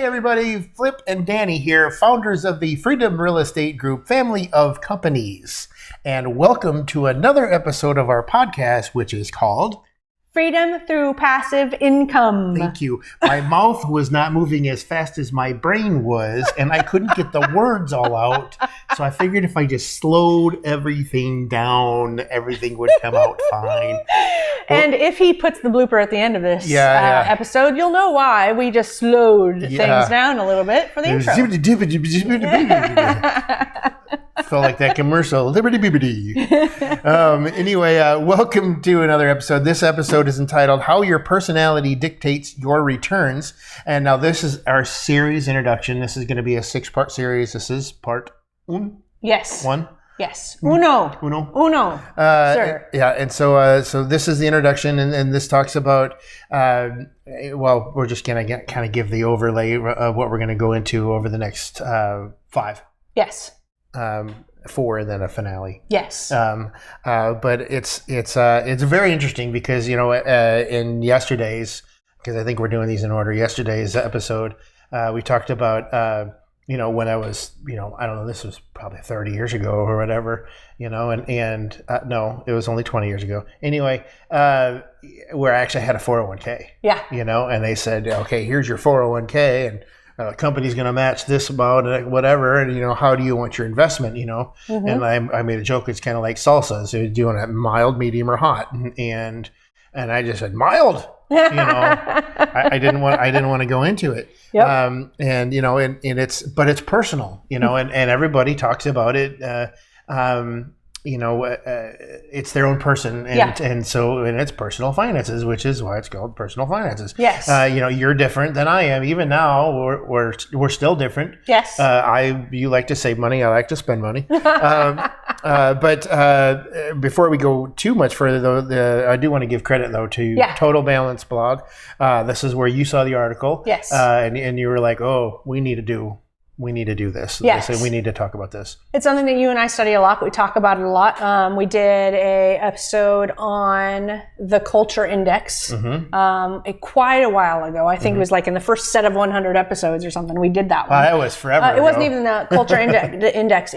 everybody, Flip and Danny here, founders of the Freedom Real Estate Group family of companies. And welcome to another episode of our podcast, which is called Freedom Through Passive Income. Thank you. My mouth was not moving as fast as my brain was, and I couldn't get the words all out. So I figured if I just slowed everything down, everything would come out fine. And if he puts the blooper at the end of this episode, you'll know why we just slowed things down a little bit for the intro. Felt like that commercial. Liberty bibbity. Anyway, welcome to another episode. This episode is entitled How Your Personality Dictates Your Returns. And now this is our series introduction. This is going to be a 6-part series. This is part one. Yes. One. Yes. Uno. Sir. Yeah, and so this is the introduction, and this talks about, we're just going to kind of give the overlay of what we're going to go into over the next 5. Yes. 4 and then a finale. Yes. But it's very interesting because, in yesterday's, because I think we're doing these in order, yesterday's episode, we talked about, when I was, I don't know, this was probably 30 years ago or whatever, and no, it was only 20 years ago. Anyway, where I actually had a 401k. Yeah. And they said, okay, here's your 401k, and company's going to match this amount, whatever, and how do you want your investment, Mm-hmm. And I made a joke. It's kind of like salsa. So do you want it mild, medium, or hot? And I just said mild. I didn't want to go into it. Yep. And it's personal, and everybody talks about it. It's their own person, and so it's personal finances, which is why it's called personal finances. Yes. You're different than I am. Even now, we're still different. Yes. You like to save money. I like to spend money. But before we go too much further, though, I do want to give credit though to Total Balance blog. This is where you saw the article. Yes. And you were like, oh, we need to do this. Yes. They say we need to talk about this. It's something that you and I study a lot. We talk about it a lot. We did a episode on the Culture Index quite a while ago. I think it was like in the first set of 100 episodes or something. We did that one. That was forever ago. It wasn't even the Culture Index.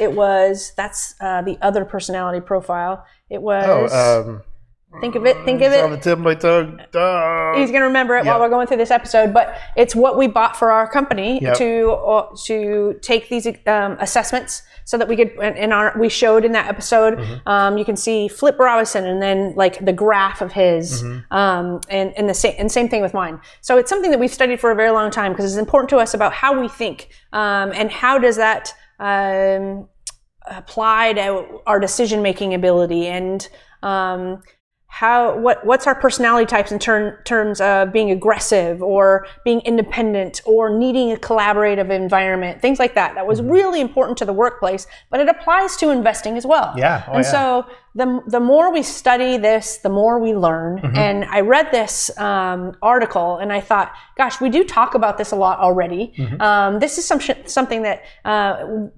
That's the other personality profile. It was... Think of it. It's on the tip of my tongue. He's going to remember it while we're going through this episode. But it's what we bought for our company to take these assessments so that we could. We showed in that episode. You can see Flip Robinson and then like the graph of his, and same thing with mine. So it's something that we've studied for a very long time because it's important to us about how we think and how does that apply to our decision making ability and. What's our personality types in terms of being aggressive or being independent or needing a collaborative environment, things like that. That was really important to the workplace, but it applies to investing as well. Yeah. So the more we study this, the more we learn. And I read this article and I thought, gosh, we do talk about this a lot already. This is something that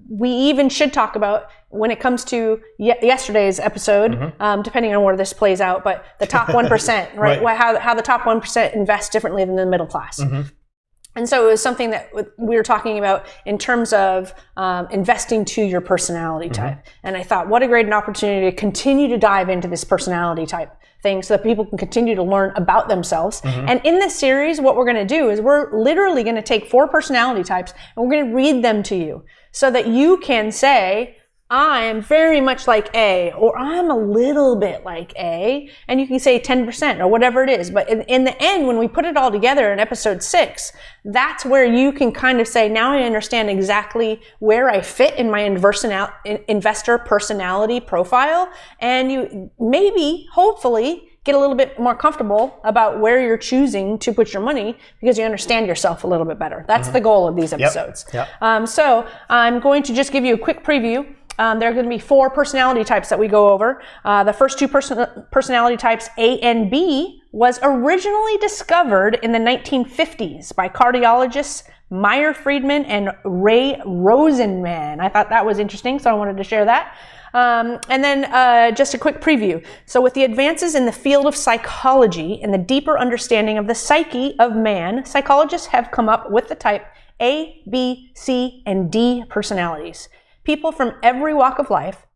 we even should talk about when it comes to yesterday's episode, depending on where this plays out, but the top 1%, right? How the top 1% invest differently than the middle class. And so it was something that we were talking about in terms of investing to your personality type. And I thought, what a great opportunity to continue to dive into this personality type thing so that people can continue to learn about themselves. And in this series, what we're going to do is we're literally going to take 4 personality types and we're going to read them to you so that you can say, I am very much like A, or I'm a little bit like A, and you can say 10% or whatever it is. But in the end, when we put it all together in episode 6, that's where you can kind of say, now I understand exactly where I fit in my investor personality profile, and you maybe, hopefully, get a little bit more comfortable about where you're choosing to put your money because you understand yourself a little bit better. That's the goal of these episodes. So I'm going to just give you a quick preview. There are going to be 4 personality types that we go over. The first 2 personality types, A and B, was originally discovered in the 1950s by cardiologists Meyer Friedman and Ray Rosenman. I thought that was interesting, so I wanted to share that. And then just a quick preview. So with the advances in the field of psychology and the deeper understanding of the psyche of man, psychologists have come up with the type A, B, C, and D personalities. People from every walk of life,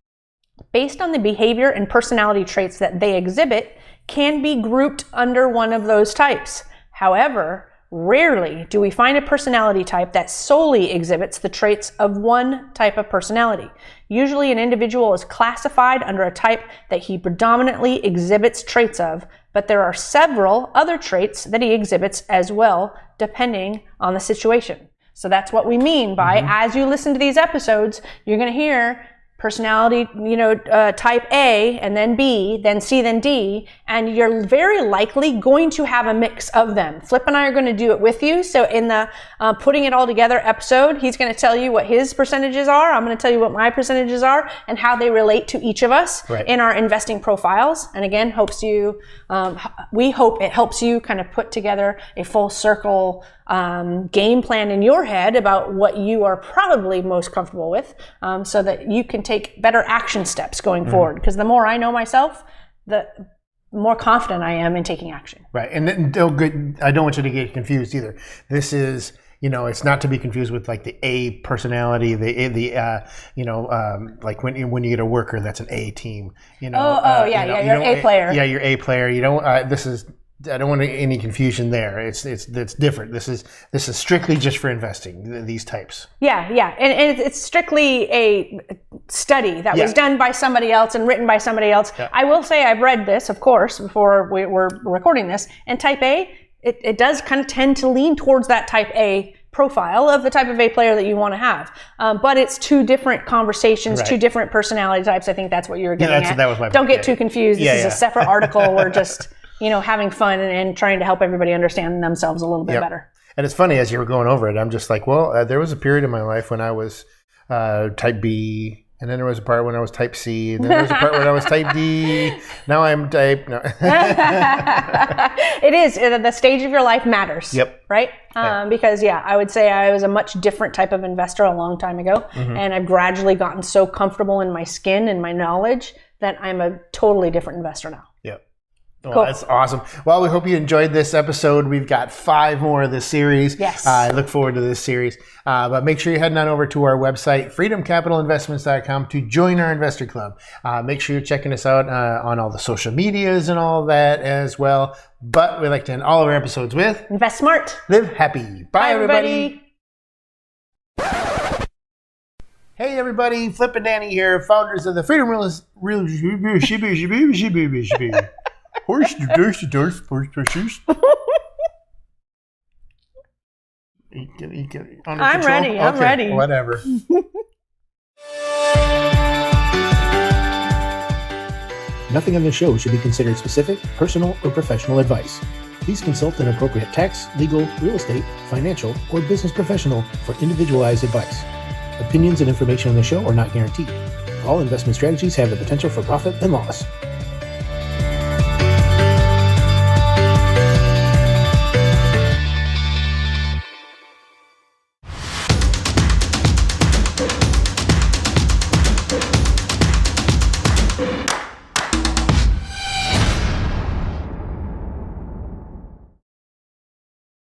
based on the behavior and personality traits that they exhibit, can be grouped under one of those types. However, rarely do we find a personality type that solely exhibits the traits of one type of personality. Usually an individual is classified under a type that he predominantly exhibits traits of, but there are several other traits that he exhibits as well, depending on the situation. So that's what we mean by, as you listen to these episodes, you're going to hear personality, type A, and then B, then C, then D, and you're very likely going to have a mix of them. Flip and I are going to do it with you. So in the putting it all together episode, he's going to tell you what his percentages are. I'm going to tell you what my percentages are and how they relate to each of us in our investing profiles. And again, we hope it helps you kind of put together a full circle game plan in your head about what you are probably most comfortable with, so that you can take better action steps going forward. Because the more I know myself, the more confident I am in taking action. Right. And I don't want you to get confused either. This is, it's not to be confused with like the A personality, like when you get a worker, that's an A team, you're an A player. Yeah, you're A player. I don't want any confusion there. It's different. This is strictly just for investing, these types. Yeah. And it's strictly a study that was done by somebody else and written by somebody else. Yeah. I will say I've read this, of course, before we're recording this. And type A, it does kind of tend to lean towards that type A profile of the type of A player that you want to have. But it's two different conversations, two different personality types. I think that's what you were getting at. That was my Don't get too confused. This is a separate article. We're just having fun and trying to help everybody understand themselves a little bit better. And it's funny, as you were going over it, I'm just like, well, there was a period in my life when I was type B, and then there was a part when I was type C, and then there was a part when I was type D. Now I'm type... No. It is. The stage of your life matters. Yep. Right? Because, I would say I was a much different type of investor a long time ago, and I've gradually gotten so comfortable in my skin and my knowledge that I'm a totally different investor now. Yep. Well, cool. That's awesome. Well, we hope you enjoyed this episode. We've got 5 more of this series. Yes. I look forward to this series. But make sure you're heading on over to our website, freedomcapitalinvestments.com, to join our investor club. Make sure you're checking us out on all the social medias and all that as well. But we like to end all of our episodes with... Invest smart. Live happy. Bye, everybody. Hey, everybody. Flip and Danny here, founders of the Freedom Horse to doors, horse pressures. I'm ready. I'm ready. Whatever. Nothing on this show should be considered specific, personal, or professional advice. Please consult an appropriate tax, legal, real estate, financial, or business professional for individualized advice. Opinions and information on the show are not guaranteed. All investment strategies have the potential for profit and loss.